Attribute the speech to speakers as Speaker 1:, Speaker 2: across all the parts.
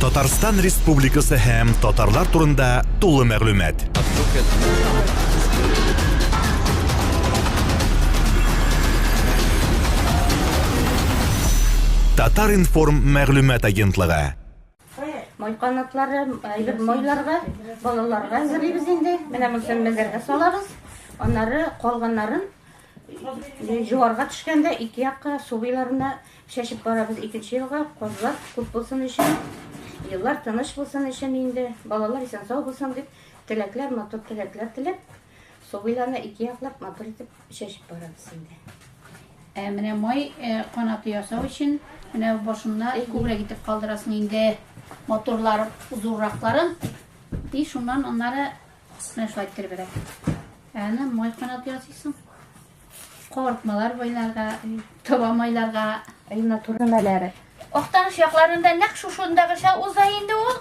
Speaker 1: Татарстан Республикасы һәм татарлар турында тулы мәгълүмат. Татар информ мәгълүмат агентлыгы.
Speaker 2: Майканатлары, майларга, балаларга әзерлибез инде. Менә мөселмәләргә салабыз. Аннары калганнарын жуарга төшкәндә ике якка субыйларына шәшеп барабыз. Икенче елга козлар күп булсын өчен, еллар тыныч булсын өчен инде, балалар исән сау булсын дип, теләкләр, матур теләкләр теләп, субыйларны ике яклап матур итеп шәшеп барабыз инде.
Speaker 3: Менә май канаты ясау өчен менә башында күбрәк итеп калдырасың инде моторлар зурракларын. И шуннан аннары менә шулай итеп бирә. Әнә май канаты ясыйсың. Коркмалар байларга, таба майларга,
Speaker 2: Натур нәмәләре.
Speaker 3: Актаныш якларында нәкъ шушындагыча уза инде ул.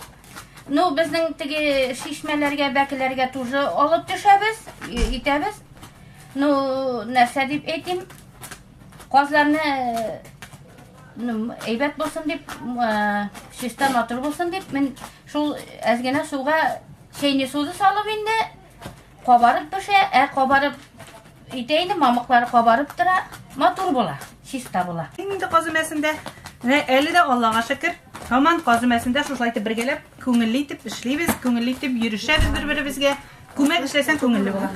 Speaker 3: Ну безнең теге шишмәләргә, бәкеләргә тоже алып төшәбез, итәбез. Ну нәрсә дип әйтим? Казларны әйбәт булсын дип, чиста матур булсын дип, мин шул әзгенә суга чәйне суды салып инде, кабарып пешә, кабарып итә инде, мамыклары кабарып тора, матур була, чиста була.
Speaker 4: Инде казымәсендә, әле дә Аллага шөкер, һаман казымәсендә шулай итеп бергәләп, күңелле итеп эшлибез, күңелле итеп йөрешәбез бер-беребезгә. Күмәк эшләсәң күңелле була.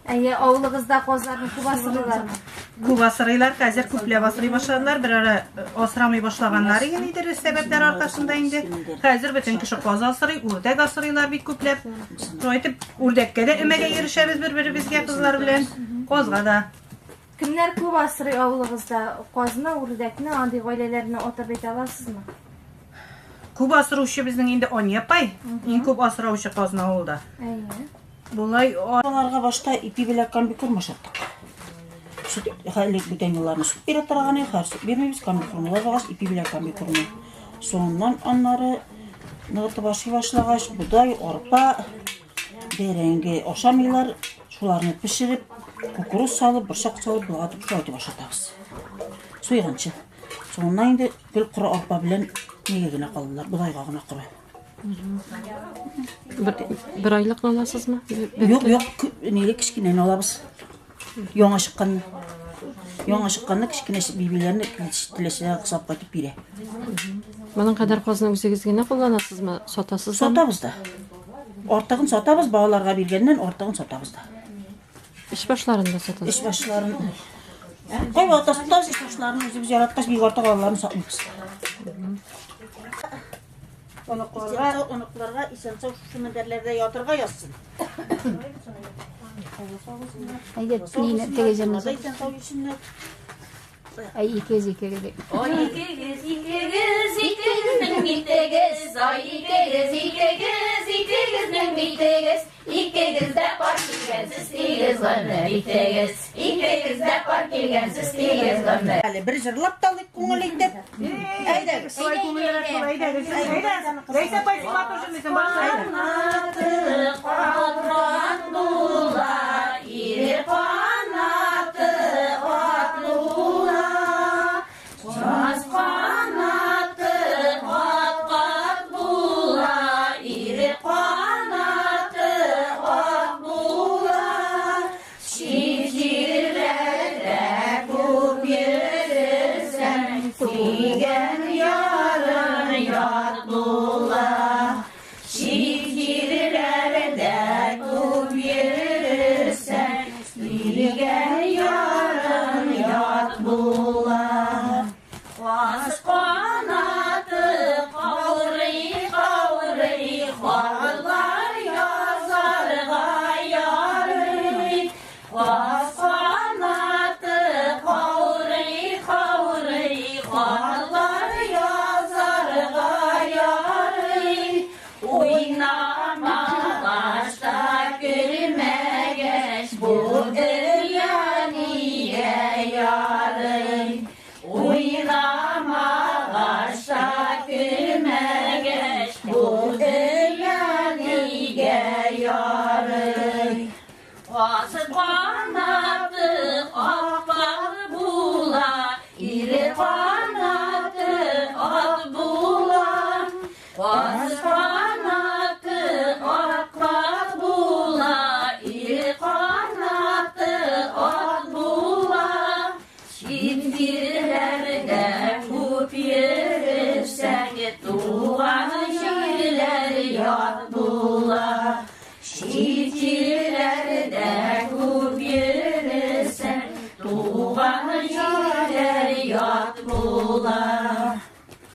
Speaker 2: Әйе, авылыгызда казларны күп асырыйлармы?
Speaker 4: Күп асырыйлар, хәзер күпләп асрый башладылар, бер ара асрамый башлаганнар иде сәбәпләр аркасында инде. Хәзер бөтен кеше каз асрый, үрдәк асрыйлар бик күпләп. Шулай итеп, үрдәккә дә өмәгә йөрешәбез бер-беребезгә кызлар белән, казга да.
Speaker 2: Кемнәр күп асрый авылыгызда? Казны, үрдәкне, андый гаиләләрне атап әйтә аласызмы?
Speaker 4: Күп асыручы безнең инде Ания апай, иң күп асраучы казна авылда.
Speaker 2: Әйе.
Speaker 4: Булай
Speaker 5: Аларга башта ипи белән комбикорм ашаттык. Süt hali бүтән елларны süt бирә торганы, һәр süt бирмәйбез, комбикормлар багас ипи белән комбикормны. Соннан аннары ныгытып башлагач, будай, арпа, бәрәңге ашамыйлар, шуларны пешереп, кукуруз салып, борчак салып, булатып шайтып ашатабыз. Суйганчы. Соннан инде гел куры арпа белән нигә генә калдылар, будайга гына куры.
Speaker 6: Bir aylık alasız mı?
Speaker 5: Yok, neyle kişkine alabız. Yoğun aşıkkanlı kişkine birbirlerini tilesiyle kısap katıp biri.
Speaker 6: Bunun kadar kozunu güzel kullanasız mı? Sotasız mı?
Speaker 5: Sotabız da. Ortağın sotabız, bağlarga bilgenden ortağın sotabız da.
Speaker 6: İş başlarında sotasız.
Speaker 5: İş başlarını... Koy vaxta sotabız, iş başlarını özümüz yaratkaç bir ortaq ağlarını satmamız. Onuklarga isensa şu mederlerde yatırga yazsın.
Speaker 3: Әйе, нина тегеземез. Ay ikez.
Speaker 7: Oy ikez, ming ittegez. Oy ikez, ming ittegez. İkegez de park ilgensiz tegez gönler ittegez. İkegez de park ilgensiz tegez gönler.
Speaker 5: Hali bir jırlap daldık koңul itip. Ayda.
Speaker 4: Şulay koңуллар şulayda. Reysa pay sılatır jümüzün başlaydı.
Speaker 7: Kanatı katran dula, iri kanatı katlula. Saz kanatı kat bula, iri kanatı kat bula. Şişirlerde kup yürürsen, sigen yarın yat bula. Şişirlerde kup yürürsen, sigen yarın yat bula. Kaz kanatı kavri, kvarlar yazarga yarı. Kaz kanatı kavri, kvarlar yazarga yarı. Oynamağaçta gülmegeç, bu dünya niye yarı. Oynamağaçta gülmegeç, bu dünya niye yarı. Asıl kanatı akbal bula, iri kanatı at bula. Az kanatı akbak bula, iri kanatı ak bula. Çiftçilerde kup yürürsen, tuğan şiirler yat bula. Çiftçilerde kup yürürsen, tuğan şiirler yat bula.